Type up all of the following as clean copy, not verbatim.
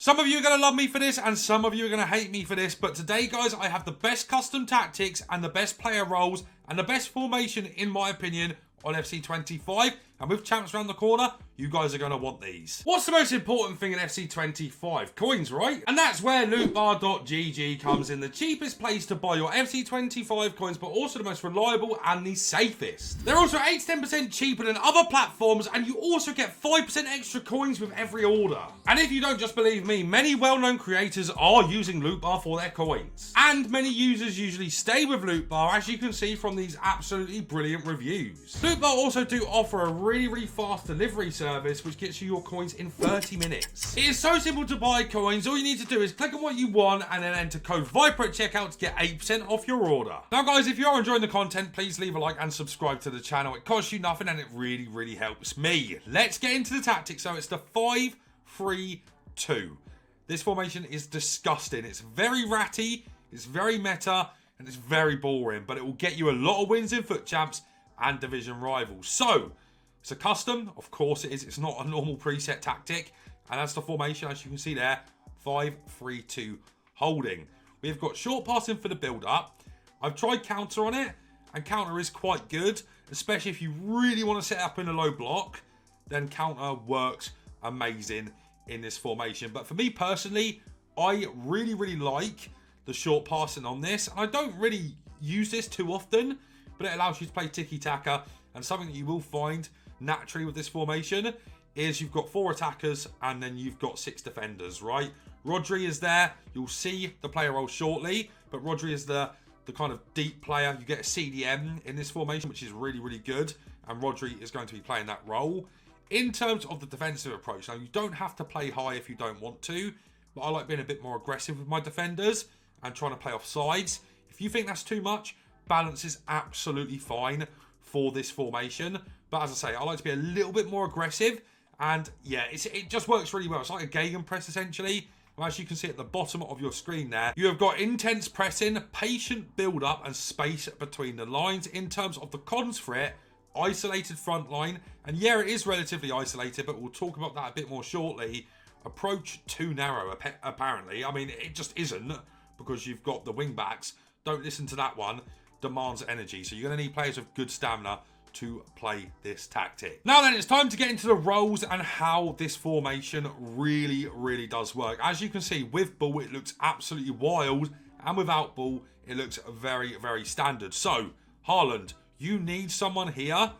Some of you are going to love me for this and some of you are going to hate me for this, but today, guys, I have the best custom tactics and the best player roles and the best formation, in my opinion, on FC25. And with champs around the corner, you guys are going to want these. What's the most important thing in FC25? Coins, right? And that's where lootbar.gg comes in, the cheapest place to buy your FC25 coins, but also the most reliable and the safest. They're also 8 to 10% cheaper than other platforms, and you also get 5% extra coins with every order. And if you don't just believe me, many well-known creators are using Lootbar for their coins. And many users usually stay with Lootbar, as you can see from these absolutely brilliant reviews. Lootbar also do offer a really fast delivery service which gets you your coins in 30 minutes. It is so simple to buy coins. All you need to do is click on what you want and then enter code VIPER at checkout to get 8% off your order. Now guys, if you are enjoying the content, please leave a like and subscribe to the channel. It costs you nothing and it really helps me. Let's get into the tactics. So it's the 5-3-2. This formation is disgusting. It's very ratty, it's very meta, and it's very boring, but it will get you a lot of wins in FUT champs and division rivals. So it's a custom, of course it is. It's not a normal preset tactic, and that's the formation, as you can see there, 5-3-2 holding. We've got short passing for the build-up. I've tried counter on it, and counter is quite good, especially if you really want to set up in a low block, then counter works amazing in this formation. But for me personally, I really like the short passing on this, and I don't really use this too often, but it allows you to play tiki-taka, and something that you will find naturally with this formation is you've got 4 attackers and then you've got 6 defenders, right? Rodri is there. You'll see the player role shortly, but Rodri is the kind of deep player. You get a CDM in this formation, which is really good, and Rodri is going to be playing that role. In terms of the defensive approach, now you don't have to play high if you don't want to, but I like being a bit more aggressive with my defenders and trying to play off sides. If you think that's too much, balance is absolutely fine for this formation. But as I say, I like to be a little bit more aggressive, and yeah, it just works really well. It's like a gegenpress essentially. Well, as you can see at the bottom of your screen there, you have got intense pressing, patient build up, and space between the lines. In terms of the cons for it, isolated front line, and yeah, it is relatively isolated, but we'll talk about that a bit more shortly. Approach too narrow, apparently. I mean, it just isn't, because you've got the wing backs. Don't listen to that one. Demands energy, so you're going to need players with good stamina to play this tactic. Now then, it's time to get into the roles and how this formation really does work. As you can see, with ball it looks absolutely wild, and without ball it looks very standard. So Haaland, you need someone here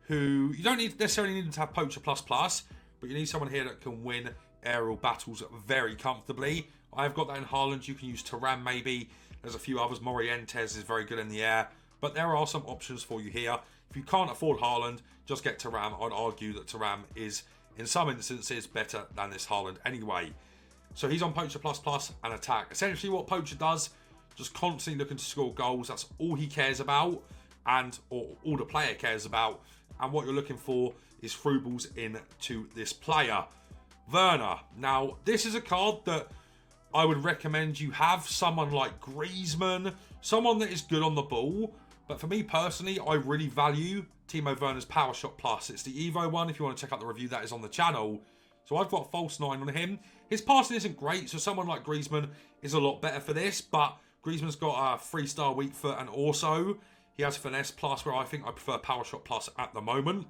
who, you don't necessarily need to have Poacher++, but you need someone here that can win aerial battles very comfortably. I've got that in Haaland. You can use Thuram maybe. There's a few others. Morientes is very good in the air, but there are some options for you here. If you can't afford Haaland, just get Thuram. I'd argue that Thuram is, in some instances, better than this Haaland anyway. So he's on Poacher++ and attack. Essentially what Poacher does, just constantly looking to score goals. That's all he cares about, or all the player cares about. And what you're looking for is through balls into this player. Werner. Now, this is a card that I would recommend you have someone like Griezmann, someone that is good on the ball. But for me personally, I really value Timo Werner's Power Shot Plus. It's the Evo one. If you want to check out the review, that is on the channel. So I've got false 9 on him. His passing isn't great, so someone like Griezmann is a lot better for this. But Griezmann's got a 3-star weak foot, and also he has Finesse Plus, where I think I prefer Power Shot Plus at the moment.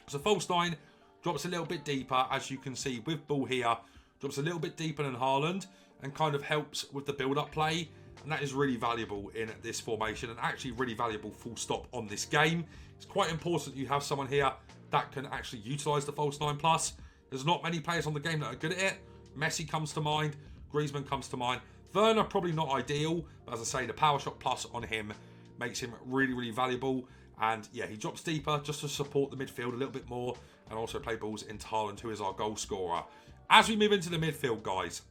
So false 9 drops a little bit deeper, as you can see with ball here. Drops a little bit deeper than Haaland, and kind of helps with the build-up play. And that is really valuable in this formation, and actually really valuable full stop on this game. It's quite important you have someone here that can actually utilise the false 9+. There's not many players on the game that are good at it. Messi comes to mind. Griezmann comes to mind. Werner, probably not ideal, but as I say, the Power Shot Plus on him makes him really valuable. And yeah, he drops deeper just to support the midfield a little bit more, and also play balls into Haaland, who is our goal scorer. As we move into the midfield, guys,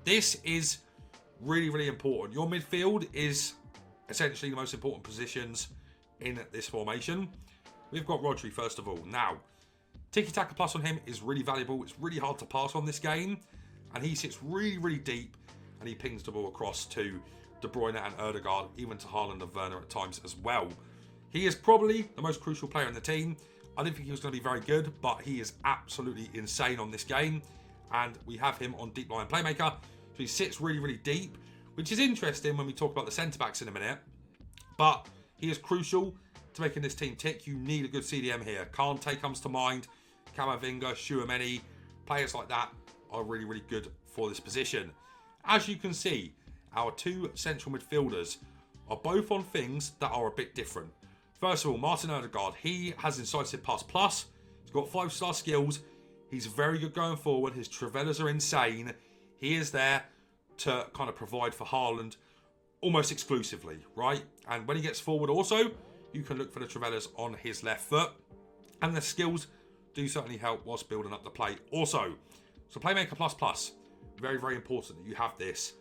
this is really important. Your midfield is essentially the most important positions in this formation. We've got Rodri first of all. Now, Tiki-Taka Plus on him is really valuable. It's really hard to pass on this game, and he sits really deep, and he pings the ball across to De Bruyne and Ødegaard, even to Haaland and Werner at times as well. He is probably the most crucial player in the team. I didn't think he was going to be very good, but he is absolutely insane on this game. and we have him on deep line playmaker. So he sits really, really deep, which is interesting when we talk about the centre-backs in a minute. But he is crucial to making this team tick. You need a good CDM here. Kante comes to mind, Camavinga, Tchouaméni, players like that are really, really good for this position. As you can see, our two central midfielders are both on things that are a bit different. First of all, Martin Odegaard, he has incisive pass plus. He's got 5-star skills. He's very good going forward. His Trivellas are insane. He is there to kind of provide for Haaland almost exclusively, right? And when he gets forward also, you can look for the Trivellas on his left foot. And the skills do certainly help whilst building up the play also. So playmaker plus plus. Very, very important that you have this.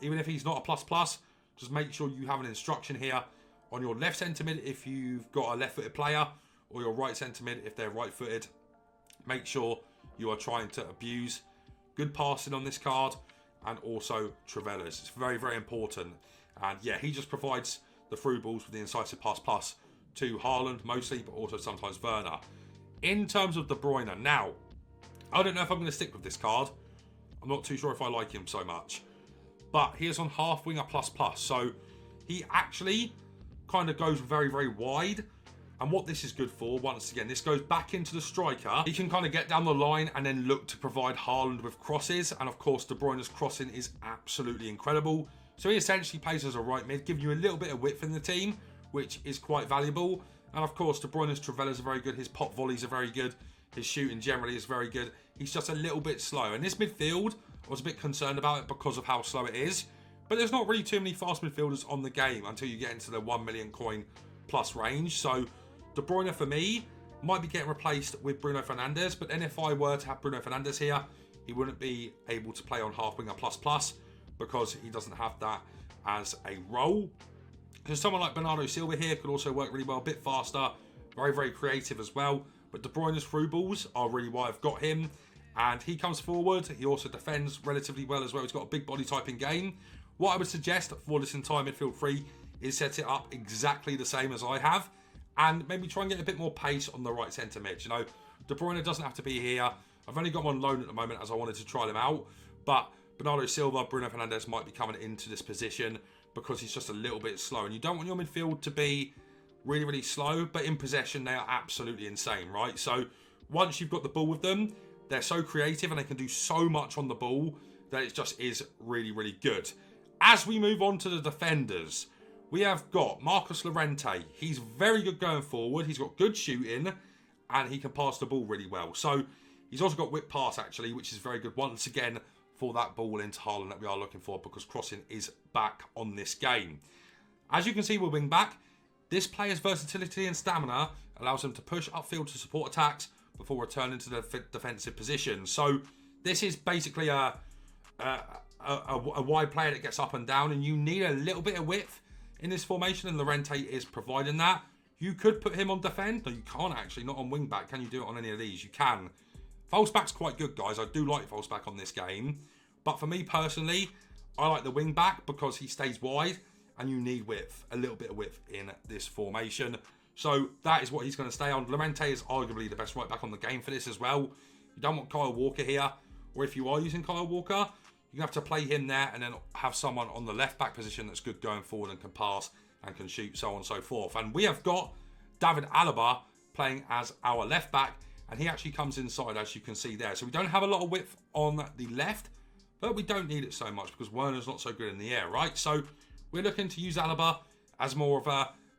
Even if he's not a plus plus, just make sure you have an instruction here on your left centre mid if you've got a left-footed player, or your right centre mid if they're right-footed. Make sure you are trying to abuse good passing on this card, and also Trivellas. It's very, very important. And yeah, he just provides the through balls with the incisive pass plus to Haaland mostly, but also sometimes Werner. In terms of De Bruyne, now, I don't know if I'm going to stick with this card. I'm not too sure if I like him so much. But he is on half winger plus plus. So he actually kind of goes very, very wide. And what this is good for, once again, this goes back into the striker. He can kind of get down the line and then look to provide Haaland with crosses. And of course, De Bruyne's crossing is absolutely incredible. So he essentially plays as a right mid, giving you a little bit of width in the team, which is quite valuable. And of course, De Bruyne's Trivellas are very good. His pop volleys are very good. His shooting generally is very good. He's just a little bit slow. And this midfield, I was a bit concerned about it because of how slow it is. But there's not really too many fast midfielders on the game until you get into the 1 million coin plus range. So De Bruyne, for me, might be getting replaced with Bruno Fernandes. But then if I were to have Bruno Fernandes here, he wouldn't be able to play on half winger plus plus because he doesn't have that as a role. So someone like Bernardo Silva here could also work really well, a bit faster, very, very creative as well. But De Bruyne's through balls are really why I've got him. And he comes forward. He also defends relatively well as well. He's got a big body type in game. What I would suggest for this entire midfield three is set it up exactly the same as I have. And maybe try and get a bit more pace on the right centre mid. You know, De Bruyne doesn't have to be here. I've only got him on loan at the moment as I wanted to try them out. But Bernardo Silva, Bruno Fernandes might be coming into this position because he's just a little bit slow. And you don't want your midfield to be really, really slow. But in possession, they are absolutely insane, right? So once you've got the ball with them, they're so creative and they can do so much on the ball that it just is really, really good. As we move on to the defenders, we have got Marcos Llorente. He's very good going forward. He's got good shooting and he can pass the ball really well. So he's also got whip pass actually, which is very good once again for that ball into Haaland that we are looking for because crossing is back on this game. As you can see with wing back, this player's versatility and stamina allows him to push upfield to support attacks before returning to the defensive position. So this is basically a wide player that gets up and down, and you need a little bit of width in this formation, and Llorente is providing that. You could put him on defend. No, you can't actually, not on wing back. Can you do it on any of these? You can. False back's quite good, guys. I do like false back on this game. But for me personally, I like the wing back because he stays wide and you need width, a little bit of width in this formation. So that is what he's going to stay on. Llorente is arguably the best right back on the game for this as well. You don't want Kyle Walker here, or if you are using Kyle Walker, you have to play him there and then have someone on the left back position that's good going forward and can pass and can shoot, so on and so forth. And we have got David Alaba playing as our left back, and he actually comes inside, as you can see there. So we don't have a lot of width on the left, but we don't need it so much because Werner's not so good in the air, right? So we're looking to use Alaba as more of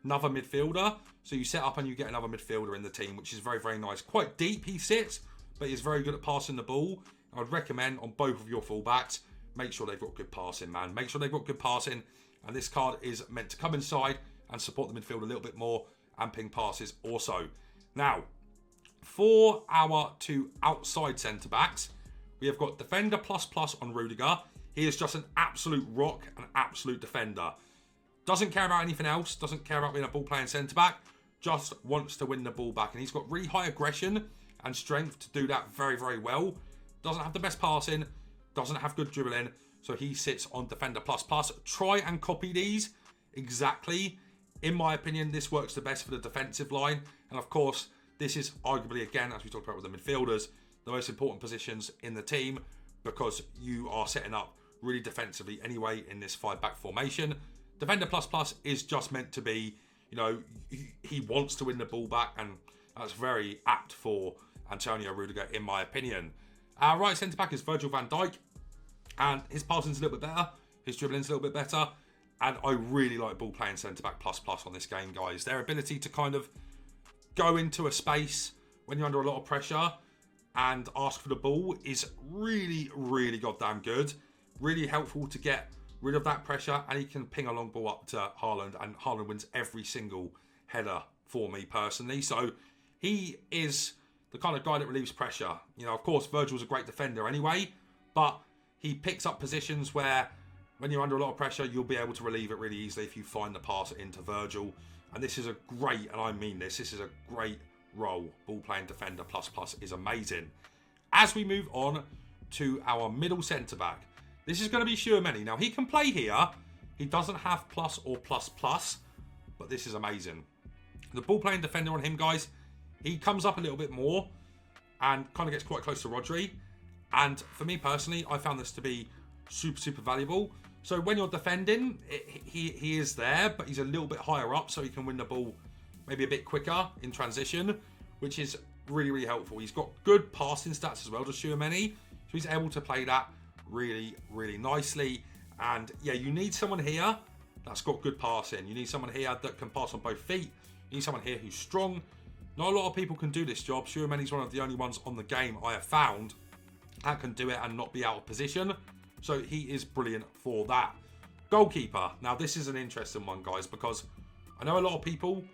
another midfielder. So you set up and you get another midfielder in the team, which is very, very nice. Quite deep he sits, but he's very good at passing the ball. I would recommend on both of your fullbacks, make sure they've got good passing, man. Make sure they've got good passing. And this card is meant to come inside and support the midfield a little bit more and ping passes also. Now, for our two outside centre-backs, we have got Defender plus plus on Rudiger. He is just an absolute rock, an absolute defender. Doesn't care about anything else. Doesn't care about being a ball-playing centre-back. Just wants to win the ball back. And he's got really high aggression and strength to do that very, very well. Doesn't have the best passing. Doesn't have good dribbling. So he sits on Defender plus plus. Try and copy these exactly. In my opinion, this works the best for the defensive line. And of course, this is arguably, again, as we talked about with the midfielders, the most important positions in the team because you are setting up really defensively anyway in this 5-back formation. Defender plus plus is just meant to be, you know, he wants to win the ball back, and that's very apt for Antonio Rudiger, in my opinion. Our right centre-back is Virgil van Dijk, and his passing's a little bit better, his dribbling's a little bit better, and I really like ball-playing centre-back plus plus on this game, guys. Their ability to kind of go into a space when you're under a lot of pressure and ask for the ball is really, really goddamn good. Really helpful to get rid of that pressure, and he can ping a long ball up to Haaland, and Haaland wins every single header for me personally. So he is the kind of guy that relieves pressure. You know, of course, Virgil's a great defender anyway, but he picks up positions where when you're under a lot of pressure, you'll be able to relieve it really easily if you find the pass into Virgil. And this is a great, and I mean this is a great role. Ball-playing defender plus plus is amazing. As we move on to our middle centre-back, this is going to be Tchouaméni. Now, he can play here. He doesn't have plus or plus plus, but this is amazing. The ball-playing defender on him, guys, he comes up a little bit more and kind of gets quite close to Rodri. And for me personally, I found this to be super, super valuable. So when you're defending, he is there, but he's a little bit higher up, so he can win the ball maybe a bit quicker in transition, which is really, really helpful. He's got good passing stats as well, just Tchouaméni, so he's able to play that really, really nicely. And yeah, you need someone here that's got good passing. You need someone here that can pass on both feet. You need someone here who's strong. Not a lot of people can do this job. Tchouaméni's one of the only ones on the game I have found that can do it and not be out of position. So he is brilliant for that. Goalkeeper. Now this is an interesting one, guys, because I know a lot of people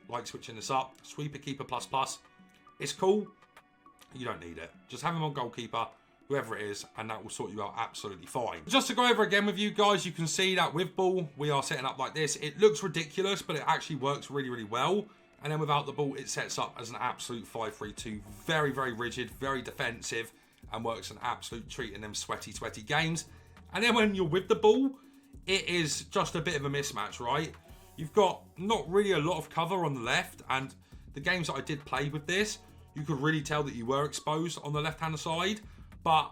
like switching this up. Sweeper keeper plus plus. It's cool. You don't need it. Just have him on goalkeeper, whoever it is, and that will sort you out absolutely fine. Just to go over again with you guys, you can see that with ball, we are setting up like this. It looks ridiculous, but it actually works really, really well. And then without the ball, it sets up as an absolute 5-3-2. Very, very rigid, very defensive, and works an absolute treat in them sweaty, sweaty games. And then when you're with the ball, it is just a bit of a mismatch, right? You've got not really a lot of cover on the left, and the games that I did play with this, you could really tell that you were exposed on the left-hand side, but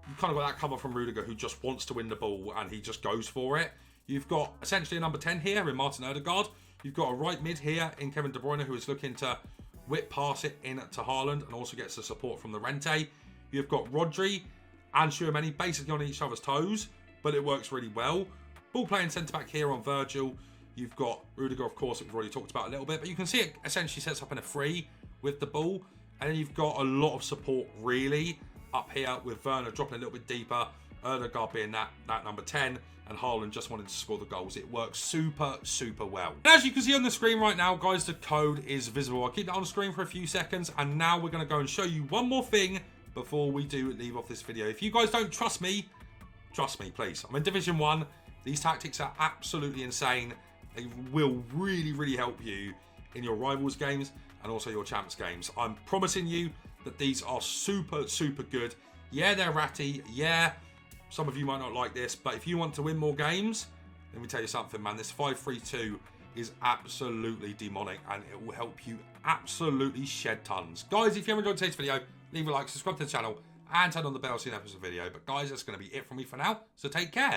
you kind of got that cover from Rudiger, who just wants to win the ball, and he just goes for it. You've got essentially a number 10 here in Martin Odegaard. You've got a right mid here in Kevin De Bruyne, who is looking to whip pass it in to Haaland, and also gets the support from the Rente. You've got Rodri and Tchouaméni basically on each other's toes, but it works really well. Ball playing centre-back here on Virgil. You've got Rudiger, of course, that we've already talked about a little bit, but you can see it essentially sets up in a free with the ball. And then you've got a lot of support, really, up here with Werner dropping a little bit deeper, Odegaard being that number 10, and Haaland just wanting to score the goals. It works super, super well. And as you can see on the screen right now, guys, the code is visible. I'll keep that on the screen for a few seconds, and now we're going to go and show you one more thing before we do leave off this video. If you guys don't trust me, please. I'm in Division 1. These tactics are absolutely insane. They will really, really help you in your Rivals games and also your Champs games. I'm promising you that these are super, super good. Yeah, they're ratty. Yeah, some of you might not like this, but if you want to win more games, let me tell you something, man. This 5-3-2 is absolutely demonic, and it will help you absolutely shed tons. Guys, if you haven't enjoyed today's video, leave a like, subscribe to the channel, and turn on the bell so you never miss a video. But guys, that's going to be it from me for now, so take care.